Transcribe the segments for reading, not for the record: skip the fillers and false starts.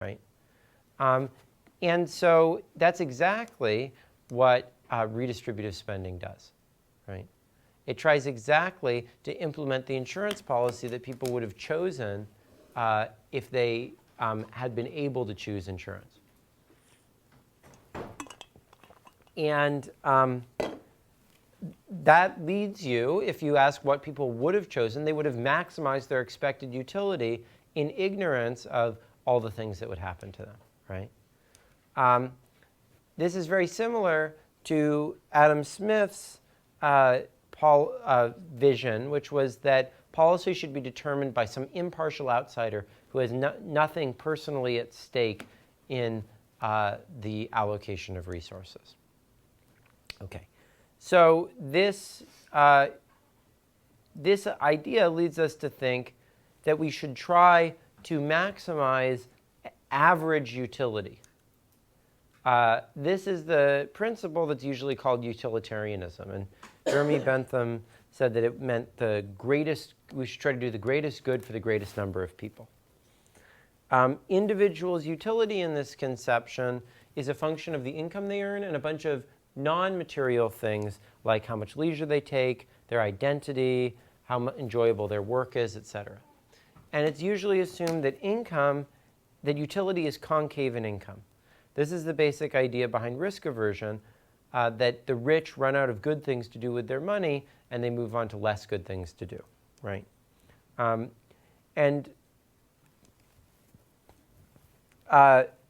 right? And so that's exactly what redistributive spending does, right? It tries exactly to implement the insurance policy that people would have chosen if they had been able to choose insurance. And that leads you, if you ask what people would have chosen, they would have maximized their expected utility in ignorance of all the things that would happen to them, right? This is very similar to Adam Smith's vision, which was that policy should be determined by some impartial outsider who has nothing personally at stake in the allocation of resources. Okay, so this idea leads us to think that we should try to maximize average utility. This is the principle that's usually called utilitarianism. And Jeremy Bentham said that it meant we should try to do the greatest good for the greatest number of people. Individuals' utility in this conception is a function of the income they earn and a bunch of non-material things like how much leisure they take, their identity, how enjoyable their work is, etc. And it's usually assumed that utility is concave in income. This is the basic idea behind risk aversion, that the rich run out of good things to do with their money and they move on to less good things to do, right? And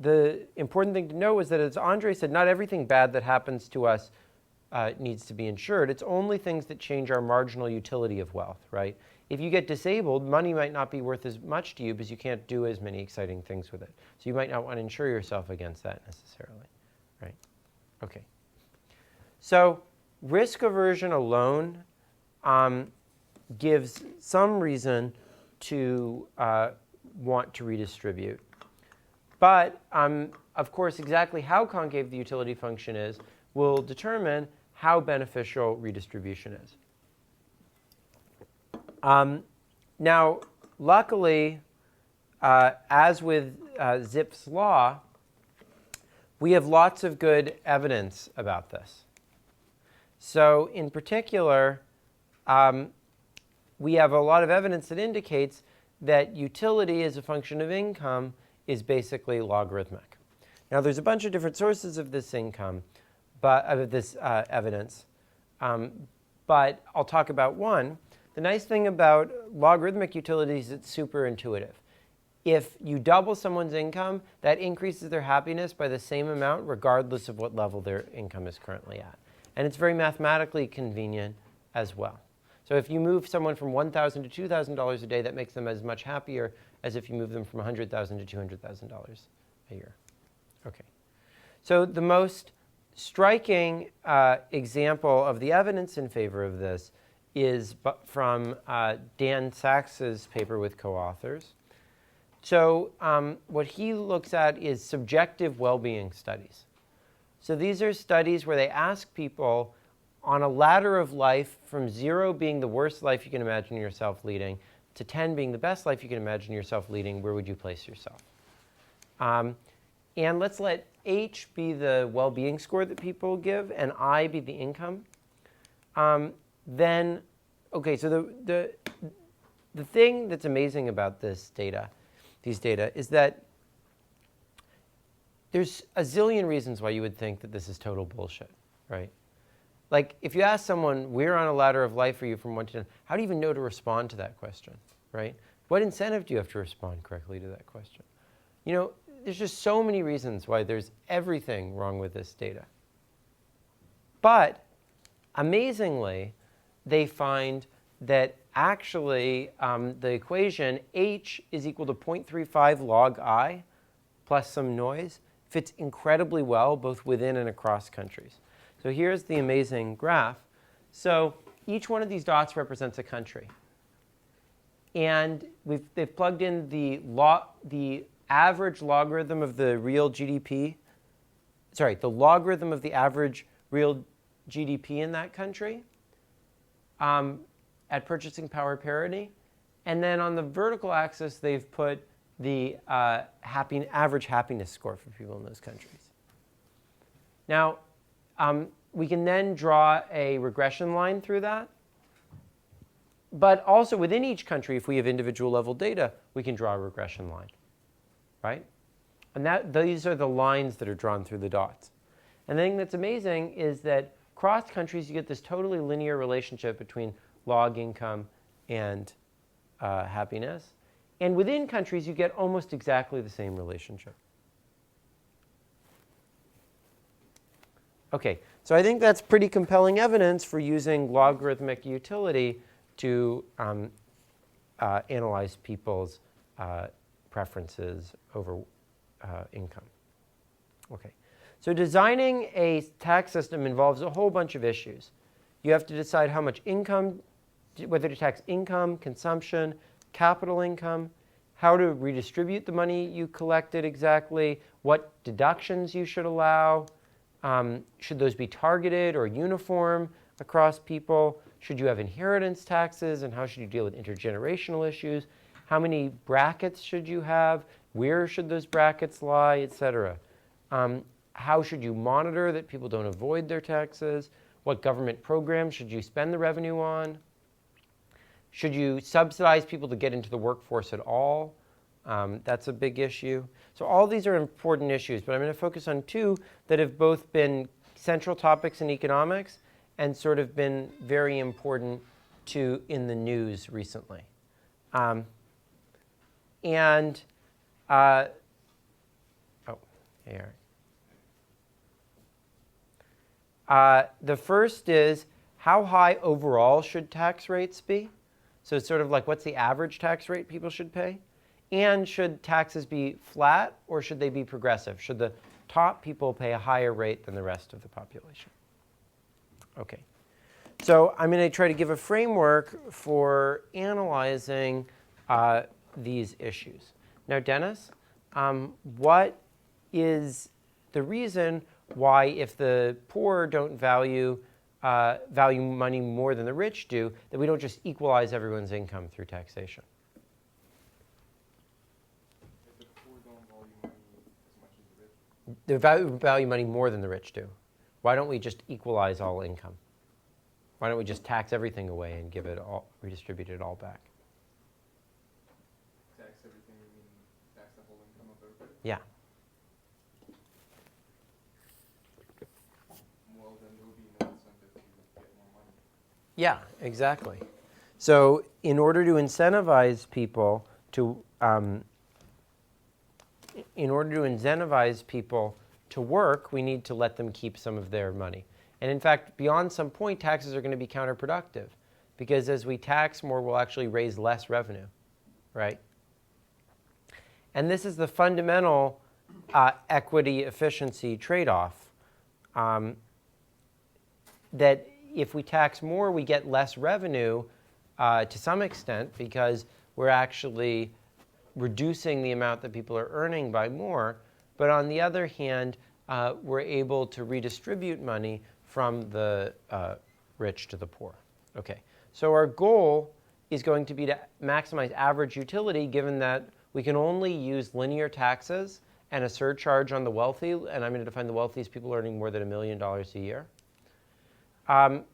the important thing to know is that, as Andre said, not everything bad that happens to us needs to be insured. It's only things that change our marginal utility of wealth, right? If you get disabled, money might not be worth as much to you because you can't do as many exciting things with it. So you might not want to insure yourself against that necessarily, right? Okay. So risk aversion alone gives some reason to want to redistribute. But, of course, exactly how concave the utility function is will determine how beneficial redistribution is. Now, luckily, as with Zipf's law, we have lots of good evidence about this. So, in particular, we have a lot of evidence that indicates that utility as a function of income is basically logarithmic. Now, there's a bunch of different sources of this income, but of this evidence, but I'll talk about one. The nice thing about logarithmic utility is it's super intuitive. If you double someone's income, that increases their happiness by the same amount regardless of what level their income is currently at. And it's very mathematically convenient as well. So if you move someone from $1,000 to $2,000 a day, that makes them as much happier as if you move them from $100,000 to $200,000 a year. Okay. So the most striking example of the evidence in favor of this is from Dan Sachs's paper with co-authors. So what he looks at is subjective well-being studies. So these are studies where they ask people on a ladder of life from 0 being the worst life you can imagine yourself leading to 10 being the best life you can imagine yourself leading, where would you place yourself? And let's let H be the well-being score that people give and I be the income. Then, okay, so the thing that's amazing about these data is that there's a zillion reasons why you would think that this is total bullshit, right? Like, if you ask someone, where on a ladder of life are you from 1 to 10, how do you even know to respond to that question, right? What incentive do you have to respond correctly to that question? You know, there's just so many reasons why there's everything wrong with this data. But, amazingly, they find that actually the equation H is equal to 0.35 log I plus some noise fits incredibly well both within and across countries. So here's the amazing graph. So each one of these dots represents a country. And they've plugged in the average logarithm of the real GDP, the logarithm of the average real GDP in that country at purchasing power parity. And then on the vertical axis, they've put the average happiness score for people in those countries. Now, we can then draw a regression line through that. But also within each country, if we have individual level data, we can draw a regression line, right? And these are the lines that are drawn through the dots. And the thing that's amazing is that across countries, you get this totally linear relationship between log income and happiness. And within countries, you get almost exactly the same relationship. OK, so I think that's pretty compelling evidence for using logarithmic utility to analyze people's preferences over income. OK, so designing a tax system involves a whole bunch of issues. You have to decide how much income, whether to tax income, consumption, capital income, how to redistribute the money you collected exactly, what deductions you should allow, should those be targeted or uniform across people, should you have inheritance taxes, and how should you deal with intergenerational issues, how many brackets should you have, where should those brackets lie, et cetera. How should you monitor that people don't avoid their taxes, what government programs should you spend the revenue on, should you subsidize people to get into the workforce at all? That's a big issue. So all these are important issues, but I'm going to focus on two that have both been central topics in economics and sort of been very important in the news recently. Here. The first is, how high overall should tax rates be? So it's sort of like, what's the average tax rate people should pay? And should taxes be flat, or should they be progressive? Should the top people pay a higher rate than the rest of the population? OK. So I'm going to try to give a framework for analyzing these issues. Now, Dennis, what is the reason why, if the poor don't value money more than the rich do, that we don't just equalize everyone's income through taxation? If the poor don't value money as much as the rich? They value money more than the rich do. Why don't we just equalize all income? Why don't we just tax everything away and give it all, redistribute it all back? Tax everything, you mean tax the whole income of everybody? Yeah. Well, then there would be no incentive to get more money. Yeah, exactly. So in order to incentivize people to work, we need to let them keep some of their money. And in fact, beyond some point, taxes are going to be counterproductive, because as we tax more, we'll actually raise less revenue, right? And this is the fundamental equity efficiency trade-off, that if we tax more, we get less revenue to some extent, because we're actually reducing the amount that people are earning by more. But on the other hand, we're able to redistribute money from the rich to the poor. Okay, so our goal is going to be to maximize average utility, given that we can only use linear taxes and a surcharge on the wealthy, and I'm going to define the wealthy as people earning more than $1 million a year.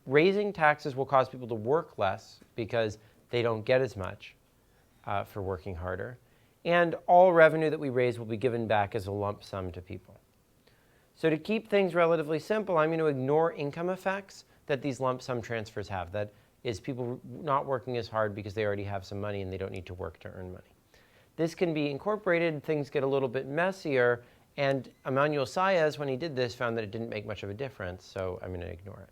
Raising taxes will cause people to work less because they don't get as much for working harder. And all revenue that we raise will be given back as a lump sum to people. So to keep things relatively simple, I'm going to ignore income effects that these lump sum transfers have. That is, people not working as hard because they already have some money and they don't need to work to earn money. This can be incorporated. Things get a little bit messier. And Emmanuel Saez, when he did this, found that it didn't make much of a difference. So I'm going to ignore it.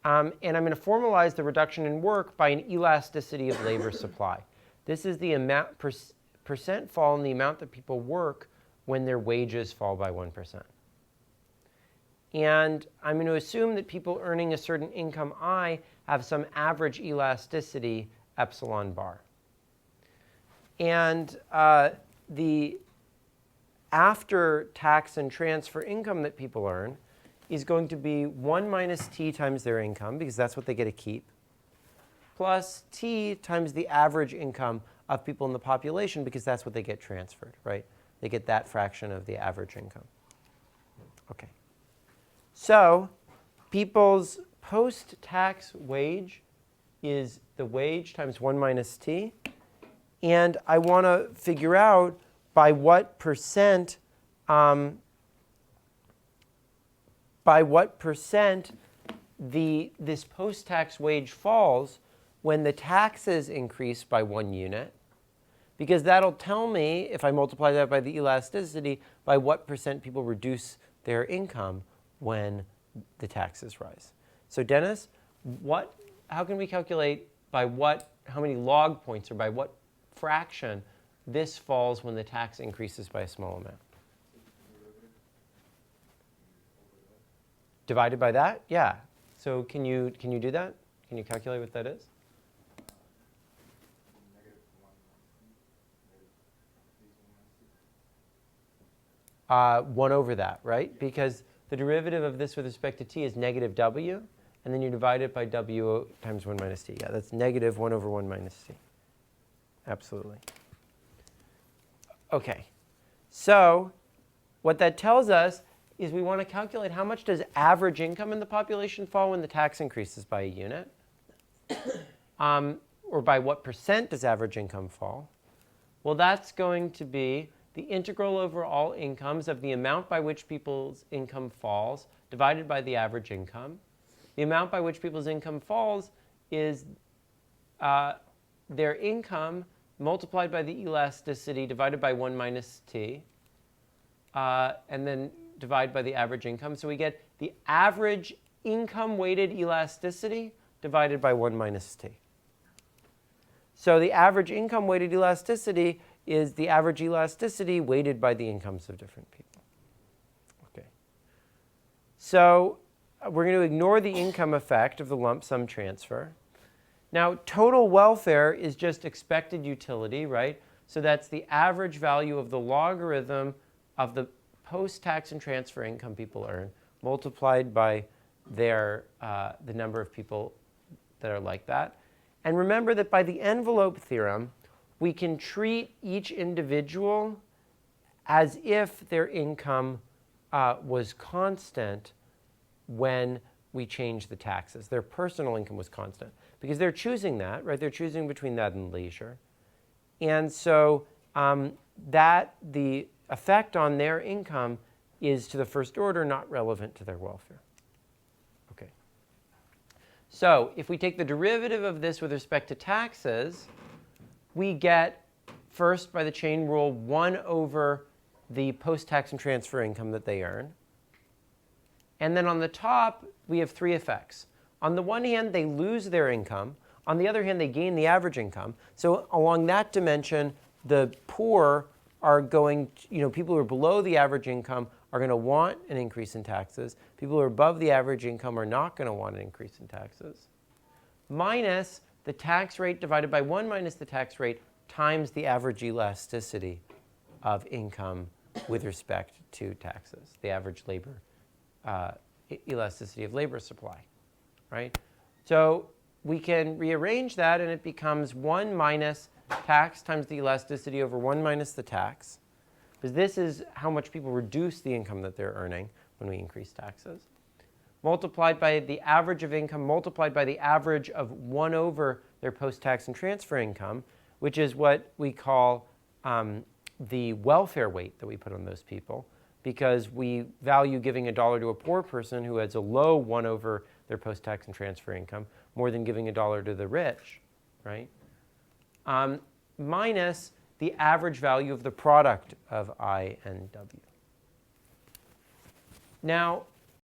And I'm going to formalize the reduction in work by an elasticity of labor supply. This is the percent fall in the amount that people work when their wages fall by 1%. And I'm going to assume that people earning a certain income I have some average elasticity epsilon bar. And the after tax and transfer income that people earn is going to be 1 minus t times their income, because that's what they get to keep, plus t times the average income of people in the population because that's what they get transferred, right? They get that fraction of the average income. Okay. So people's post-tax wage is the wage times 1 minus t. And I want to figure out by what percent this post-tax wage falls when the taxes increase by 1 unit, because that'll tell me, if I multiply that by the elasticity, by what percent people reduce their income when the taxes rise. So Dennis, how can we calculate by how many log points or by what fraction this falls when the tax increases by a small amount? Divided by that? Yeah. So can you do that? Can you calculate what that is? One over that, right? Because the derivative of this with respect to t is negative w, and then you divide it by w times 1 minus t. Yeah, that's negative 1 over 1 minus t. Absolutely. OK. So what that tells us is we want to calculate how much does average income in the population fall when the tax increases by a unit, or by what percent does average income fall? Well, that's going to be the integral over all incomes of the amount by which people's income falls divided by the average income. The amount by which people's income falls is their income multiplied by the elasticity divided by 1 minus t, and then divide by the average income. So we get the average income-weighted elasticity divided by 1 minus t. So the average income-weighted elasticity is the average elasticity weighted by the incomes of different people. Okay. So we're going to ignore the income effect of the lump sum transfer. Now, total welfare is just expected utility, right? So that's the average value of the logarithm of the post-tax and transfer income people earn multiplied by the number of people that are like that. And remember that by the envelope theorem, we can treat each individual as if their income was constant when we change the taxes. Their personal income was constant because they're choosing that, right? They're choosing between that and leisure. And so the effect on their income is to the first order, not relevant to their welfare. Okay. So if we take the derivative of this with respect to taxes, we get, first by the chain rule, 1 over the post-tax and transfer income that they earn. And then on the top, we have 3 effects. On the one hand, they lose their income. On the other hand, they gain the average income. So along that dimension, the poor are going to, people who are below the average income are going to want an increase in taxes. People who are above the average income are not going to want an increase in taxes. Minus the tax rate divided by 1 minus the tax rate times the average elasticity of income with respect to taxes, the average labor elasticity of labor supply, right? So we can rearrange that, and it becomes 1 minus tax times the elasticity over 1 minus the tax, because this is how much people reduce the income that they're earning when we increase taxes, multiplied by the average of income, multiplied by the average of 1 over their post-tax and transfer income, which is what we call the welfare weight that we put on those people, because we value giving $1 to a poor person who has a low 1 over their post-tax and transfer income more than giving $1 to the rich, right? Minus the average value of the product of I and W. Now,